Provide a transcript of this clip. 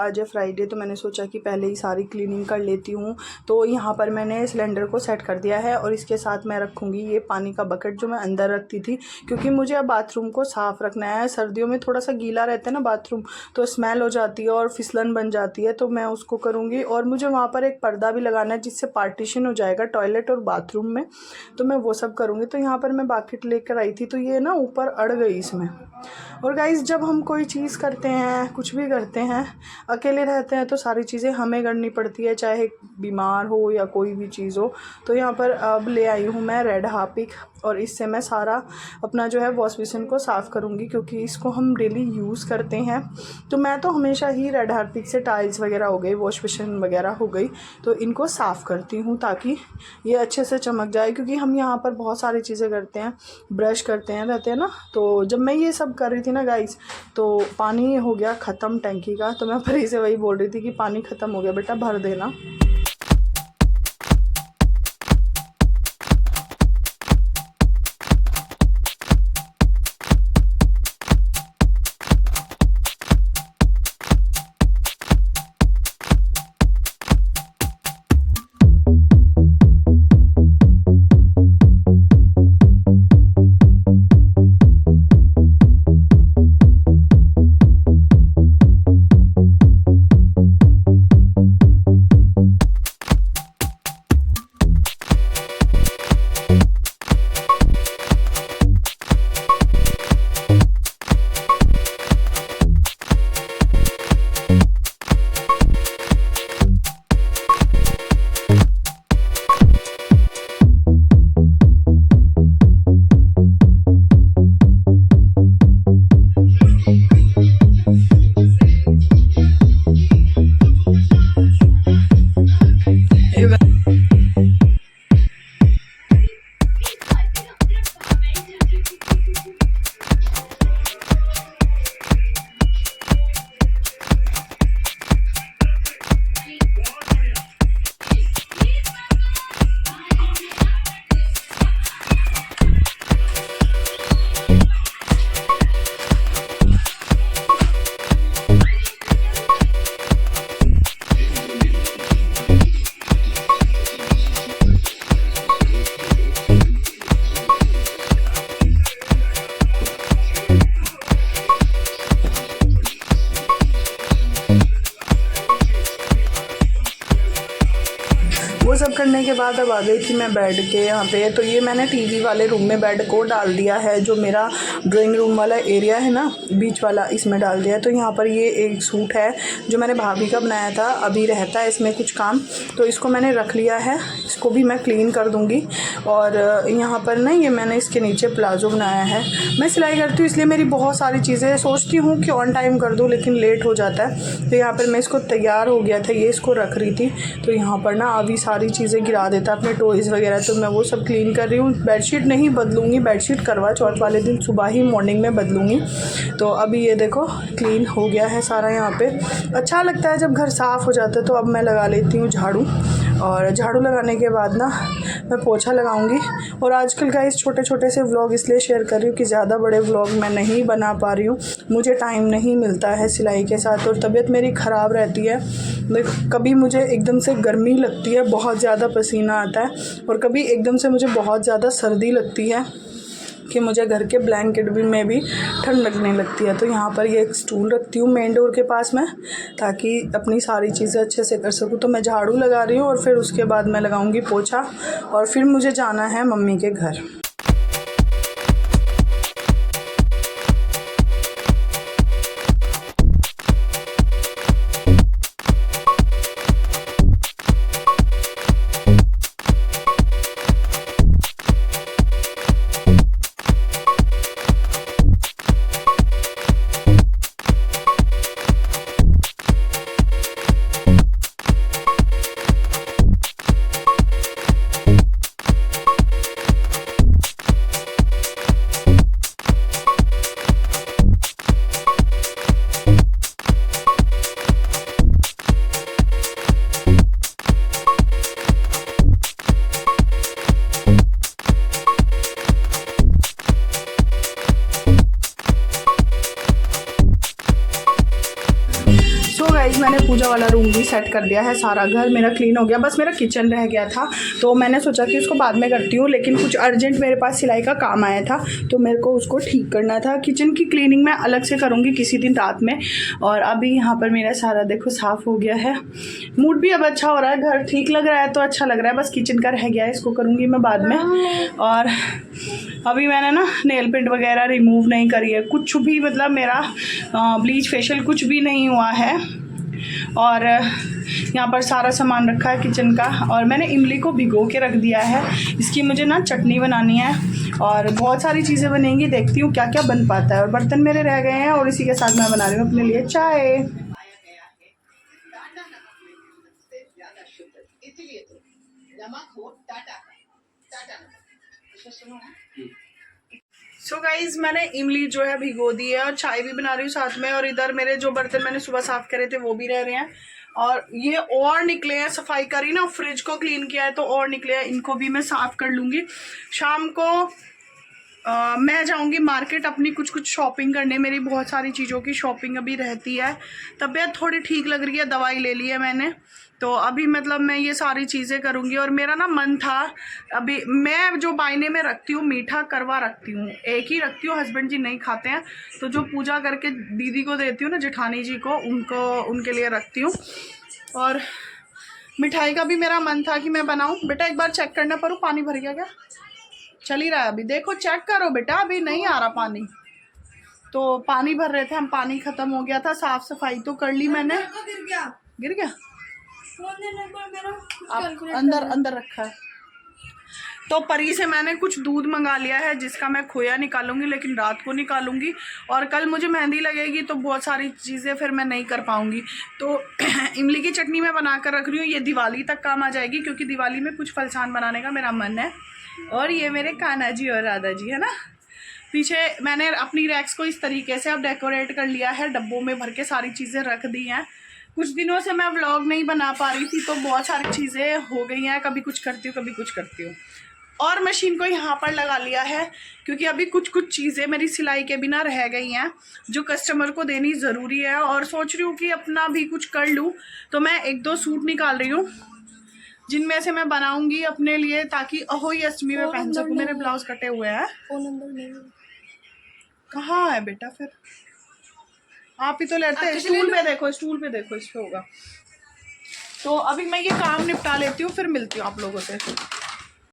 आज है फ्राइडे, तो मैंने सोचा कि पहले ही सारी क्लीनिंग कर लेती हूँ। तो यहाँ पर मैंने सिलेंडर को सेट कर दिया है और इसके साथ मैं रखूँगी ये पानी का बकेट जो मैं अंदर रखती थी, क्योंकि मुझे अब बाथरूम को साफ़ रखना है। सर्दियों में थोड़ा सा गीला रहता है ना बाथरूम, तो स्मेल हो जाती है और फिसलन बन जाती है, तो मैं उसको करूँगी। और मुझे वहाँ पर एक पर्दा भी लगाना है जिससे पार्टीशन हो जाएगा टॉयलेट और बाथरूम में, तो मैं वो सब करूँगी। तो यहाँ पर मैं बकेट लेकर आई थी, तो ये ना ऊपर अड़ गई इसमें। और गाइस, जब हम कोई चीज़ करते हैं, कुछ भी करते हैं, अकेले रहते हैं, तो सारी चीज़ें हमें करनी पड़ती है, चाहे बीमार हो या कोई भी चीज़ हो। तो यहाँ पर अब ले आई हूँ मैं रेड हार्पिक, और इससे मैं सारा अपना जो है वॉश बेसिन को साफ़ करूँगी, क्योंकि इसको हम डेली यूज़ करते हैं। तो मैं तो हमेशा ही रेड हार्पिक से टाइल्स वगैरह हो गई, वॉश बेसिन वगैरह हो गई, तो इनको साफ़ करती हूँ ताकि ये अच्छे से चमक जाए। क्योंकि हम यहाँ पर बहुत सारी चीज़ें करते हैं, ब्रश करते हैं रहते हैं ना। तो जब मैं ये सब कर रही थी ना गाइस, तो पानी हो गया ख़त्म टंकी का। तो मैं परी से वही बोल रही थी कि पानी ख़त्म हो गया बेटा, भर देना। वो सब करने के बाद अब आ गई थी मैं बेड के यहाँ पे। तो ये मैंने टीवी वाले रूम में बेड को डाल दिया है, जो मेरा ड्राइंग रूम वाला एरिया है ना, बीच वाला, इसमें डाल दिया है। तो यहाँ पर ये एक सूट है जो मैंने भाभी का बनाया था, अभी रहता है इसमें कुछ काम, तो इसको मैंने रख लिया है। इसको भी मैं क्लीन कर दूँगी। और यहाँ पर ना ये मैंने इसके नीचे प्लाज़ो बनाया है। मैं सिलाई करती हूँ इसलिए मेरी बहुत सारी चीज़ें सोचती हूँ कि ऑन टाइम कर दूँ, लेकिन लेट हो जाता है। तो यहाँ पर मैं इसको तैयार हो गया था, ये इसको रख रही थी, तो यहाँ पर ना अभी सारी चीज़ें गिरा देता अपने टॉयज़ वगैरह, तो मैं वो सब क्लीन कर रही हूँ। बेडशीट नहीं बदलूँगी, बेडशीट करवा चौथ वाले दिन सुबह ही मॉर्निंग में बदलूँगी। तो अभी ये देखो क्लीन हो गया है सारा। यहाँ पे अच्छा लगता है जब घर साफ़ हो जाता है। तो अब मैं लगा लेती हूँ झाड़ू, और झाड़ू लगाने के बाद ना मैं पोछा लगाऊंगी। और आजकल गाइस छोटे छोटे से व्लॉग इसलिए शेयर कर रही हूँ कि ज़्यादा बड़े व्लॉग मैं नहीं बना पा रही हूँ, मुझे टाइम नहीं मिलता है सिलाई के साथ, और तबीयत मेरी ख़राब रहती है। कभी मुझे एकदम से गर्मी लगती है, बहुत ज़्यादा पसीना आता है, और कभी एकदम से मुझे बहुत ज़्यादा सर्दी लगती है कि मुझे घर के ब्लैंकेट में भी ठंड लगने लगती है। तो यहाँ पर ये एक स्टूल रखती हूँ मेन डोर के पास में, ताकि अपनी सारी चीज़ें अच्छे से कर सकूँ। तो मैं झाड़ू लगा रही हूँ और फिर उसके बाद मैं लगाऊँगी पोछा, और फिर मुझे जाना है मम्मी के घर। मैंने पूजा वाला रूम भी सेट कर दिया है, सारा घर मेरा क्लीन हो गया, बस मेरा किचन रह गया था। तो मैंने सोचा कि उसको बाद में करती हूँ, लेकिन कुछ अर्जेंट मेरे पास सिलाई का काम आया था, तो मेरे को उसको ठीक करना था। किचन की क्लीनिंग मैं अलग से करूँगी किसी दिन रात में। और अभी यहाँ पर मेरा सारा देखो साफ़ हो गया है, मूड भी अब अच्छा हो रहा है, घर ठीक लग रहा है, तो अच्छा लग रहा है। बस किचन का रह गया है, इसको करूँगी मैं बाद में। और अभी मैंने ना नेल पेंट वगैरह रिमूव नहीं करी है, कुछ भी, मतलब मेरा ब्लीच फेशियल कुछ भी नहीं हुआ है। और यहाँ पर सारा सामान रखा है किचन का, और मैंने इमली को भिगो के रख दिया है। इसकी मुझे ना चटनी बनानी है, और बहुत सारी चीज़ें बनेंगी, देखती हूँ क्या क्या बन पाता है। और बर्तन मेरे रह गए हैं, और इसी के साथ मैं बना रही हूँ अपने लिए चाय। सो गाइज मैंने इमली जो है भिगो दी है, और चाय भी बना रही हूँ साथ में। और इधर मेरे जो बर्तन मैंने सुबह साफ करे थे वो भी रह रहे हैं, और ये और निकले हैं। सफाई करी ना, फ्रिज को क्लीन किया है तो और निकले हैं, इनको भी मैं साफ कर लूँगी। शाम को मैं जाऊँगी मार्केट अपनी कुछ शॉपिंग करने, मेरी बहुत सारी चीज़ों की शॉपिंग अभी रहती है। तबीयत थोड़ी ठीक लग रही है, दवाई ले ली है मैंने, तो अभी मतलब मैं ये सारी चीज़ें करूँगी। और मेरा ना मन था, अभी मैं जो बायने में रखती हूँ मीठा करवा रखती हूँ, एक ही रखती हूँ, हस्बैंड जी नहीं खाते हैं, तो जो पूजा करके दीदी को देती हूँ ना, जेठानी जी को, उनके लिए रखती हूँ। और मिठाई का भी मेरा मन था कि मैं बनाऊँ। बेटा एक बार चेक करना पड़ू, पानी भर गया क्या? चल ही रहा है अभी, देखो चेक करो बेटा, अभी नहीं आ रहा पानी। तो पानी भर रहे थे हम, पानी खत्म हो गया था। साफ सफाई तो कर ली मैंने। गिर गया अंदर रखा है। तो परी से मैंने कुछ दूध मंगा लिया है, जिसका मैं खोया निकालूंगी, लेकिन रात को निकालूंगी। और कल मुझे मेहंदी लगेगी, तो बहुत सारी चीज़ें फिर मैं नहीं कर पाऊंगी। तो इमली की चटनी मैं बना कर रख रही हूँ, ये दिवाली तक काम आ जाएगी, क्योंकि दिवाली में कुछ फलसान बनाने का मेरा मन है। और ये मेरे कान्हा जी और राधा जी है ना। पीछे मैंने अपनी रैक्स को इस तरीके से अब डेकोरेट कर लिया है, डब्बों में भर के सारी चीज़ें रख दी हैं। कुछ दिनों से मैं व्लॉग नहीं बना पा रही थी, तो बहुत सारी चीज़ें हो गई हैं, कभी कुछ करती हूँ कभी कुछ करती हूँ। और मशीन को यहाँ पर लगा लिया है, क्योंकि अभी कुछ चीज़ें मेरी सिलाई के बिना रह गई हैं, जो कस्टमर को देनी ज़रूरी है। और सोच रही हूँ कि अपना भी कुछ कर लूँ, तो मैं 1-2 सूट निकाल रही हूँ, जिनमें से मैं बनाऊंगी अपने लिए, ताकि अहोई अष्टमी में पहन सकूँ। मेरे ब्लाउज कटे हुए हैं। फोन नंबर नहीं कहाँ है बेटा? फिर आप ही तो लेते हैं। स्टूल पे देखो, स्टूल पे देखो, इस पे होगा। तो अभी मैं ये काम निपटा लेती हूँ, फिर मिलती हूँ आप लोगों से।